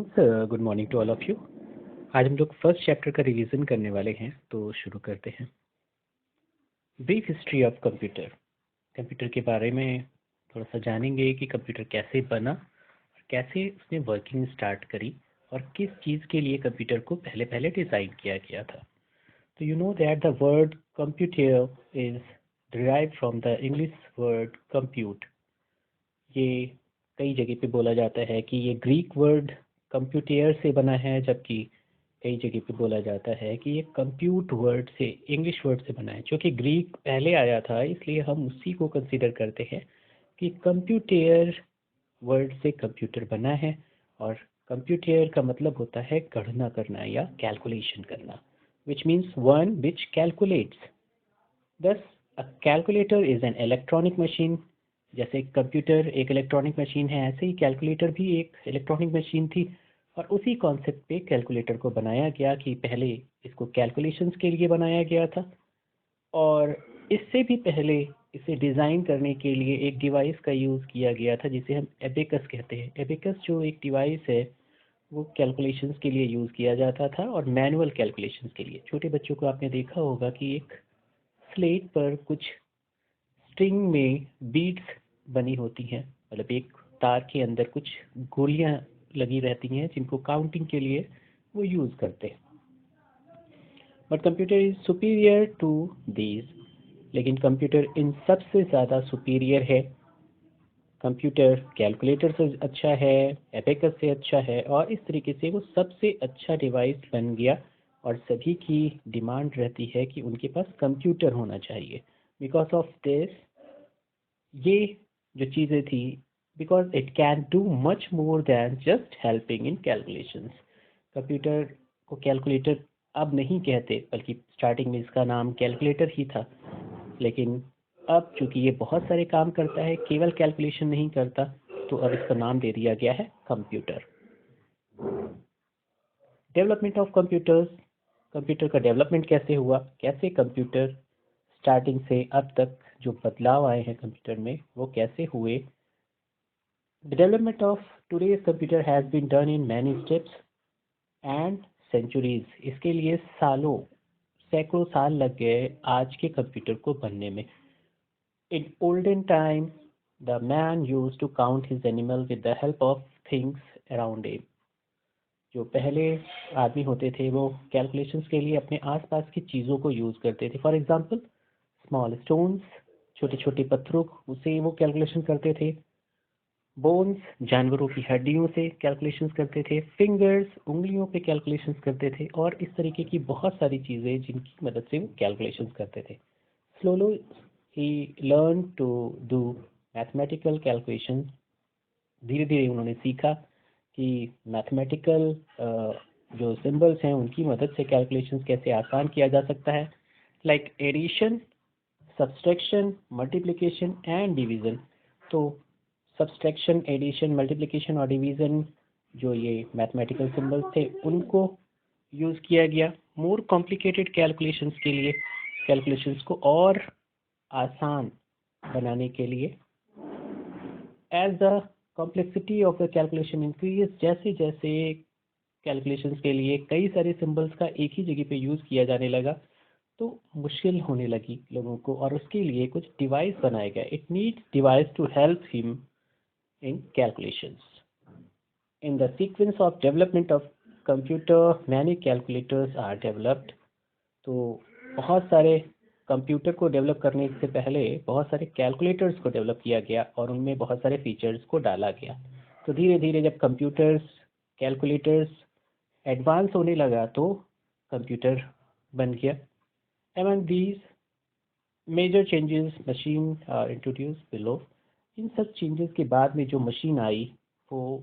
Students, good morning to all of you. आज हम लोग फर्स्ट चैप्टर का रिवीजन करने वाले हैं, तो शुरू करते हैं। Brief history of computer. Computer के बारे में थोड़ा सा जानेंगे कि कंप्यूटर कैसे बना और कैसे उसने वर्किंग स्टार्ट करी और किस चीज़ के लिए कंप्यूटर को पहले पहले डिज़ाइन किया गया था। तो you know that the word computer is derived from the English word compute. ये कई जगह पे बोला जाता है कि ये ग्रीक वर्ड कंप्यूटर से बना है, जबकि कई जगह पे बोला जाता है कि ये कंप्यूट वर्ड से, इंग्लिश वर्ड से बना है। क्योंकि ग्रीक पहले आया था, इसलिए हम उसी को कंसीडर करते हैं कि कंप्यूटर वर्ड से कंप्यूटर बना है। और कंप्यूटर का मतलब होता है गणना करना या कैलकुलेशन करना, which means one which calculates. Thus, a calculator is an electronic machine। जैसे कंप्यूटर एक इलेक्ट्रॉनिक मशीन है, ऐसे ही कैलकुलेटर भी एक इलेक्ट्रॉनिक मशीन थी। और उसी कॉन्सेप्ट पे कैलकुलेटर को बनाया गया कि पहले इसको कैलकुलेशंस के लिए बनाया गया था, और इससे भी पहले इसे डिज़ाइन करने के लिए एक डिवाइस का यूज़ किया गया था जिसे हम एबेकस कहते हैं। एबेकस जो एक डिवाइस है वो कैलकुलेशंस के लिए यूज़ किया जाता था, और मैनुअल कैलकुलेशंस के लिए। छोटे बच्चों को आपने देखा होगा कि एक स्लेट पर कुछ स्ट्रिंग में बीड्स बनी होती हैं, मतलब एक तार के अंदर कुछ गोलियां लगी रहती हैं जिनको काउंटिंग के लिए वो यूज़ करते हैं। But computer is superior to these. लेकिन कंप्यूटर इन सबसे ज़्यादा सुपीरियर है। कंप्यूटर कैलकुलेटर से अच्छा है, एबेकस से अच्छा है, और इस तरीके से वो सबसे अच्छा डिवाइस बन गया। और सभी की डिमांड रहती है कि उनके पास कंप्यूटर होना चाहिए। बिकॉज ऑफ दिस, ये जो चीज़ें थी, because it can do much more than just helping in calculations. Computer को कैलकुलेटर अब नहीं कहते, बल्कि स्टार्टिंग में इसका नाम कैलकुलेटर ही था। लेकिन अब चूंकि ये बहुत सारे काम करता है, केवल कैलकुलेशन नहीं करता, तो अब इसका नाम दे दिया गया है computer. Development of computers. Computer का डेवलपमेंट कैसे हुआ, कैसे कंप्यूटर स्टार्टिंग से अब तक जो बदलाव आए हैं कंप्यूटर में वो कैसे हुए। The development of today's computer has been done in many steps and centuries. इसके लिए सालों, सैकड़ों साल लग गए आज के कंप्यूटर को बनने में। In olden time, the man used to count his animal with the help of things around him। जो पहले आदमी होते थे वो कैलकुलेशंस के लिए अपने आसपास की चीज़ों को यूज़ करते थे। फॉर एग्जांपल स्मॉल स्टोन्स, छोटे छोटे पत्थरों से वो कैलकुलेशन करते थे। बोन्स, जानवरों की हड्डियों से कैलकुलेशंस करते थे। फिंगर्स, उंगलियों पे कैलकुलेशंस करते थे। और इस तरीके की बहुत सारी चीज़ें जिनकी मदद से वो कैलकुलेशंस करते थे। Slowly he learned to do mathematical calculations। धीरे धीरे उन्होंने सीखा कि मैथमेटिकल जो सिंबल्स हैं उनकी मदद से कैलकुलेशंस कैसे आसान किया जा सकता है, like addition, subtraction, multiplication and division. तो सब्सट्रैक्शन, एडिशन, मल्टीप्लिकेशन और डिवीज़न जो ये मैथमेटिकल सिंबल्स थे उनको यूज़ किया गया मोर कॉम्प्लिकेटेड कैलकुलेशंस के लिए, कैलकुलेशंस को और आसान बनाने के लिए। As the complexity of the calculation increase, जैसे जैसे कैलकुलेशंस के लिए कई सारे सिंबल्स का एक ही जगह पे यूज़ किया जाने लगा, तो मुश्किल होने लगी लोगों को, और उसके लिए कुछ डिवाइस बनाया गया। It needs device to help him in calculations. In the sequence of development of computer many calculators are developed. तो बहुत सारे कंप्यूटर को डेवलप करने से पहले बहुत सारे कैलकुलेटर्स को डेवलप किया गया और उनमें बहुत सारे फीचर्स को डाला गया। तो धीरे धीरे जब कंप्यूटर्स, कैलकुलेटर्स एडवांस होने लगा तो कंप्यूटर बन गया। Among these major changes machine are introduce below. इन सब चेंजेस के बाद में जो मशीन आई वो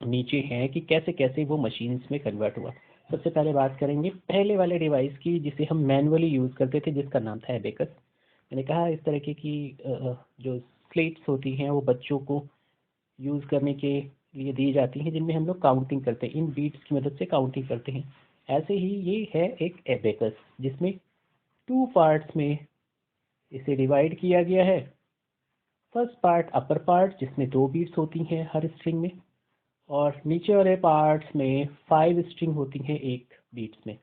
नीचे है कि कैसे कैसे वो मशीन्स में कन्वर्ट हुआ। सबसे पहले बात करेंगे पहले वाले डिवाइस की जिसे हम मैनुअली यूज़ करते थे, जिसका नाम था एबेकस। मैंने कहा इस तरह की जो स्लेट्स होती हैं वो बच्चों को यूज़ करने के लिए दी जाती हैं, जिनमें हम लोग काउंटिंग करते हैं, इन बीट्स की मदद से काउंटिंग करते हैं। ऐसे ही ये है एक एबेकस, जिसमें 2 पार्ट्स में इसे डिवाइड किया गया है। फर्स्ट पार्ट अपर पार्ट, जिसमें 2 बीट्स होती हैं हर स्ट्रिंग में, और नीचे वाले पार्ट्स में 5 स्ट्रिंग होती हैं एक बीट्स में,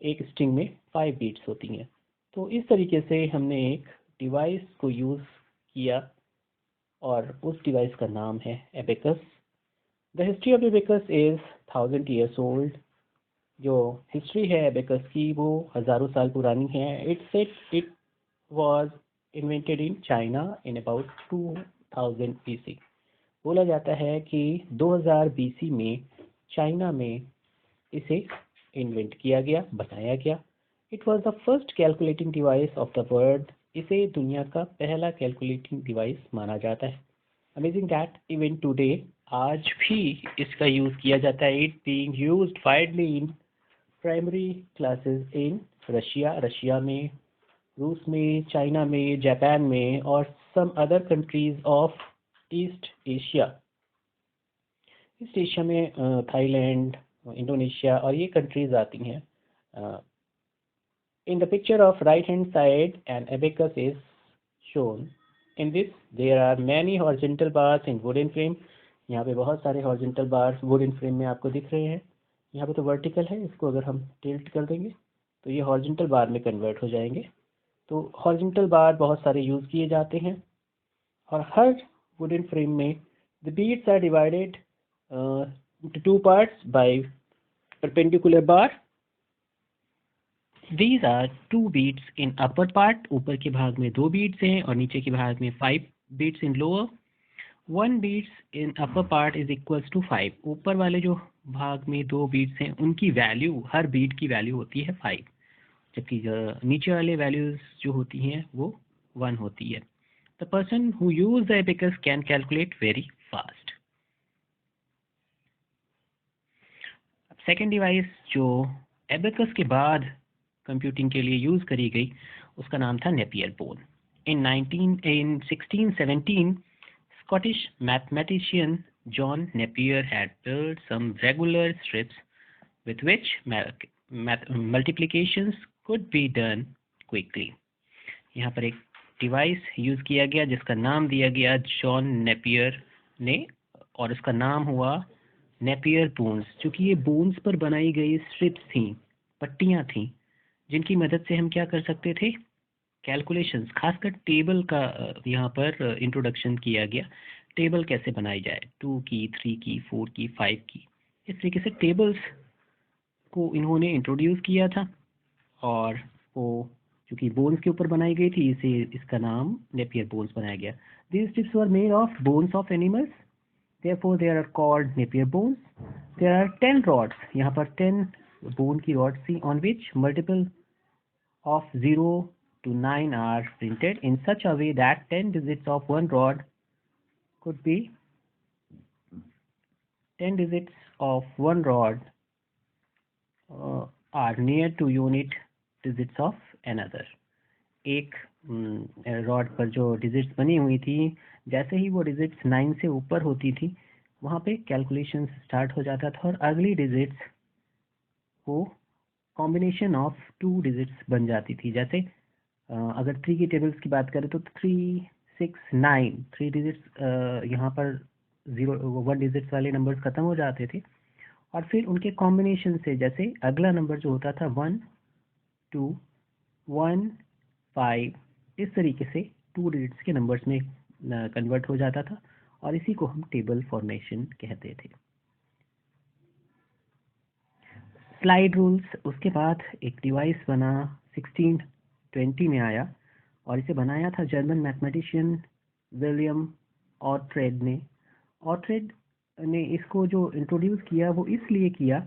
एक स्ट्रिंग में 5 बीट्स होती हैं। तो इस तरीके से हमने एक डिवाइस को यूज़ किया और उस डिवाइस का नाम है abacus. The history of abacus is 1000 years old. जो हिस्ट्री है एबेकस की वो हज़ारों साल पुरानी है। It was invented in China in about 2000 BC। बोला जाता है कि 2000 BC में चाइना में इसे इन्वेंट किया गया, बनाया गया। It was the first calculating device of the world. इसे दुनिया का पहला कैलकुलेटिंग डिवाइस माना जाता है। अमेजिंग दैट इवन टुडे, आज भी इसका यूज़ किया जाता है। It being used widely in primary classes in Russia में, रूस में, चाइना में, जापान में और some other countries of East Asia. East Asia में थाईलैंड, इंडोनेशिया और ये कंट्रीज आती हैं। In the picture of right hand side an abacus is shown. In this there are many horizontal bars in wooden frame. यहाँ पे बहुत सारे horizontal bars wooden frame में आपको दिख रहे हैं। यहाँ पे तो वर्टिकल है, इसको अगर हम टिल्ट कर देंगे तो ये हॉरिजॉन्टल बार में कन्वर्ट हो जाएंगे। तो हॉरिजॉन्टल बार बहुत सारे यूज़ किए जाते हैं और हर वुडन फ्रेम में the beats are divided into two parts by perpendicular bar. These are 2 beats in upper part. ऊपर के भाग में 2 beats हैं और नीचे के भाग में 5 beats in lower. 1 beats in upper part is equals to 5. ऊपर वाले जो भाग में 2 beats हैं उनकी वैल्यू, हर बीट की वैल्यू होती है 5, जबकि नीचे वाले वैल्यूज जो होती हैं वो 1 होती है। The person who use the abacus can calculate very fast. Second device जो एबेकस के बाद कंप्यूटिंग के लिए यूज़ करी गई उसका नाम था Napier bone. In 1617 Scottish mathematician John Napier had built some regular strips with which multiplications could be done quickly. यहाँ पर एक डिवाइस यूज़ किया गया जिसका नाम दिया गया जॉन नेपियर ने और उसका नाम हुआ नेपियर बोन्स, क्योंकि ये बोन्स पर बनाई गई स्ट्रिप्स थी, पट्टियाँ थी, जिनकी मदद से हम क्या कर सकते थे, कैलकुलेशंस, खासकर टेबल का यहाँ पर इंट्रोडक्शन किया गया। टेबल कैसे बनाई जाए, 2 की, 3 की, 4 की, 5 की, इस तरीके से टेबल्स को इन्होंने इंट्रोड्यूस किया था और वो क्योंकि बोन्स के ऊपर बनाई गई थी इसे इसका नाम नेपियर बोन्स बनाया गया। These strips were made of bones of animals, therefore they are called Napier bones. There are 10 rods. यहाँ पर 10 bone की rods थी on which multiple of 0 to 9 are printed in such a way that 10 digits of one rod could be 10 digits of one rod are near to unit digits of another. एक rod पर जो digits बनी हुई थी, जैसे ही वो digits 9 से ऊपर होती थी वहाँ पे कैलकुलेशन स्टार्ट हो जाता था और अगली डिजिट्स वो कॉम्बिनेशन ऑफ 2 डिजिट्स बन जाती थी। जैसे अगर 3 की टेबल्स की बात करें तो 3, 6, 9 3 डिजिट्स यहाँ पर 1 डिजिट्स वाले नंबर्स ख़त्म हो जाते थे और फिर उनके कॉम्बिनेशन से जैसे अगला नंबर जो होता था 1, 2, 1, 5, इस तरीके से 2 डिजिट्स के नंबर्स में कन्वर्ट हो जाता था और इसी को हम टेबल फॉर्मेशन कहते थे। स्लाइड रूल्स, उसके बाद एक डिवाइस बना 1620 में आया और इसे बनाया था जर्मन मैथमेटिशियन विलियम ऑर्ट्रेड ने। ऑर्ट्रेड ने इसको जो इंट्रोड्यूस किया वो इसलिए किया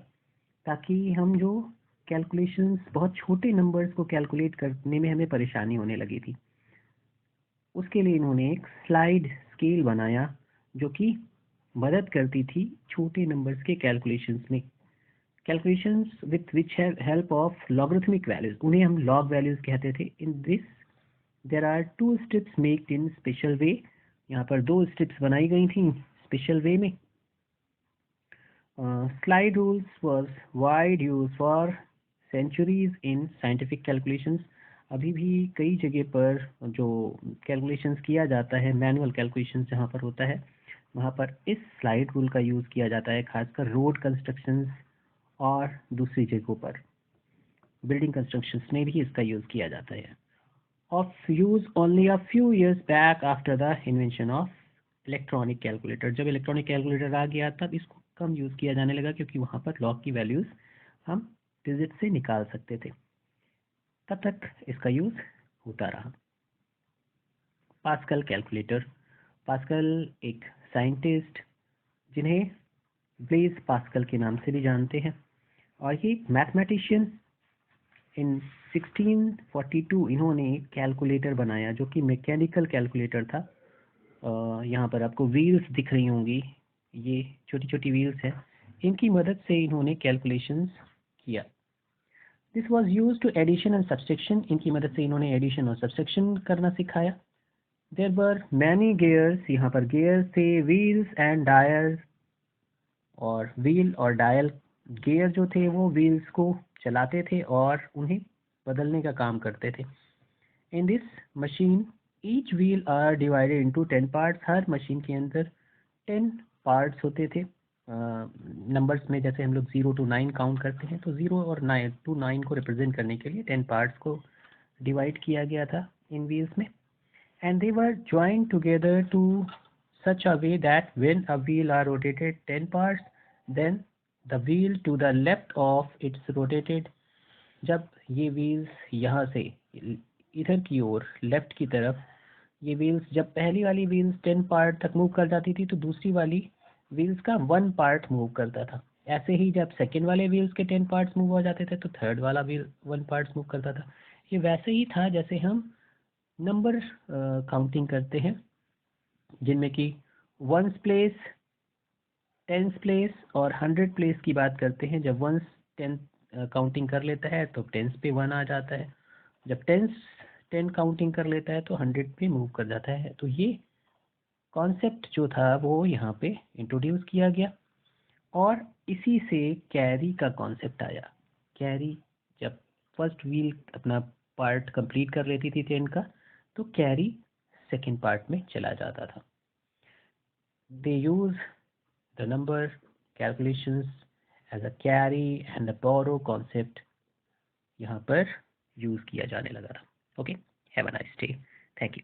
ताकि हम जो कैलकुलेशंस, बहुत छोटे नंबर्स को कैलकुलेट करने में हमें परेशानी होने लगी थी, उसके लिए इन्होंने एक स्लाइड स्केल बनाया जो कि मदद करती थी छोटे नंबर्स के कैलकुलेशंस में। Calculations with which have help of logarithmic values, उन्हें हम लॉग वैल्यूज कहते थे। In this there are 2 strips maked in special way. यहाँ पर 2 स्ट्रिप्स बनाई गई थी स्पेशल वे में। Slide rules was wide use for centuries in scientific calculations. अभी भी कई जगह पर जो कैलकुलेशंस किया जाता है, मैनुअल कैलकुलेशंस जहाँ पर होता है, वहाँ पर इस स्लाइड रूल का यूज़ किया जाता है, खासकर रोड कंस्ट्रक्शंस और दूसरी जगहों पर, बिल्डिंग कंस्ट्रक्शंस में भी इसका यूज़ किया जाता है। Of use only a few years back after the invention of electronic calculator. जब इलेक्ट्रॉनिक कैलकुलेटर आ गया तब इसको कम यूज़ किया जाने लगा, क्योंकि वहाँ पर लॉग की वैल्यूज़ हम डिजिट से निकाल सकते थे। तब तक इसका यूज़ होता रहा। Pascal calculator. पास्कल एक साइंटिस्ट जिन्हें ब्लेज पास्कल के नाम से भी जानते हैं, और ये मैथमेटिशियन इन 1642 इन्होंने एक कैलकुलेटर बनाया जो कि मैकेनिकल कैलकुलेटर था। यहाँ पर आपको व्हील्स दिख रही होंगी, ये छोटी छोटी व्हील्स हैं, इनकी मदद से इन्होंने कैलकुलेशंस किया। This was used to addition and subtraction. इनकी मदद से इन्होंने एडिशन और सब्सट्रैक्शन करना सिखाया। There were many gears. यहाँ पर गेयर्स थे, व्हील्स एंड डायल्स। और व्हील और डायल, गेयर जो थे वो व्हील्स को चलाते थे और उन्हें बदलने का काम करते थे। In this machine each wheel are divided into 10 parts. हर मशीन के अंदर 10 पार्ट्स होते थे। नंबर्स में जैसे हम लोग 0 to 9 काउंट करते हैं, तो 0 और 9 to 9 को रिप्रेजेंट करने के लिए 10 पार्ट्स को डिवाइड किया गया था इन व्हील्स में। And they were joined together to such a way that when a wheel are rotated 10 parts, then the wheel to the left of its rotated। जब ये व्हील्स यहाँ से इधर की ओर लेफ्ट की तरफ, ये व्हील्स जब पहली वाली व्हील्स 10 पार्ट तक मूव कर जाती थी तो दूसरी वाली व्हील्स का 1 पार्ट मूव करता था। ऐसे ही जब सेकेंड वाले व्हील्स के 10 पार्ट्स मूव हो जाते थे तो थर्ड वाला व्हील 1 पार्ट मूव करता था। ये वैसे ही था जैसे हम नंबर काउंटिंग करते हैं, जिनमें कि 1s प्लेस, 10s प्लेस और 100 प्लेस की बात करते हैं। जब 1s 10 काउंटिंग कर लेता है तो 10s पे 1 आ जाता है, जब 10s 10 काउंटिंग कर लेता है तो 100 पे मूव कर जाता है। तो ये कॉन्सेप्ट जो था वो यहाँ पे इंट्रोड्यूस किया गया, और इसी से कैरी का कॉन्सेप्ट आया। कैरी, जब फर्स्ट व्हील अपना पार्ट कंप्लीट कर लेती थी 10 का, तो कैरी सेकेंड पार्ट में चला जाता था। दे use the number calculations as a carry and a borrow concept यहाँ पर यूज किया जाने लगा था। Okay, have a nice day, thank you.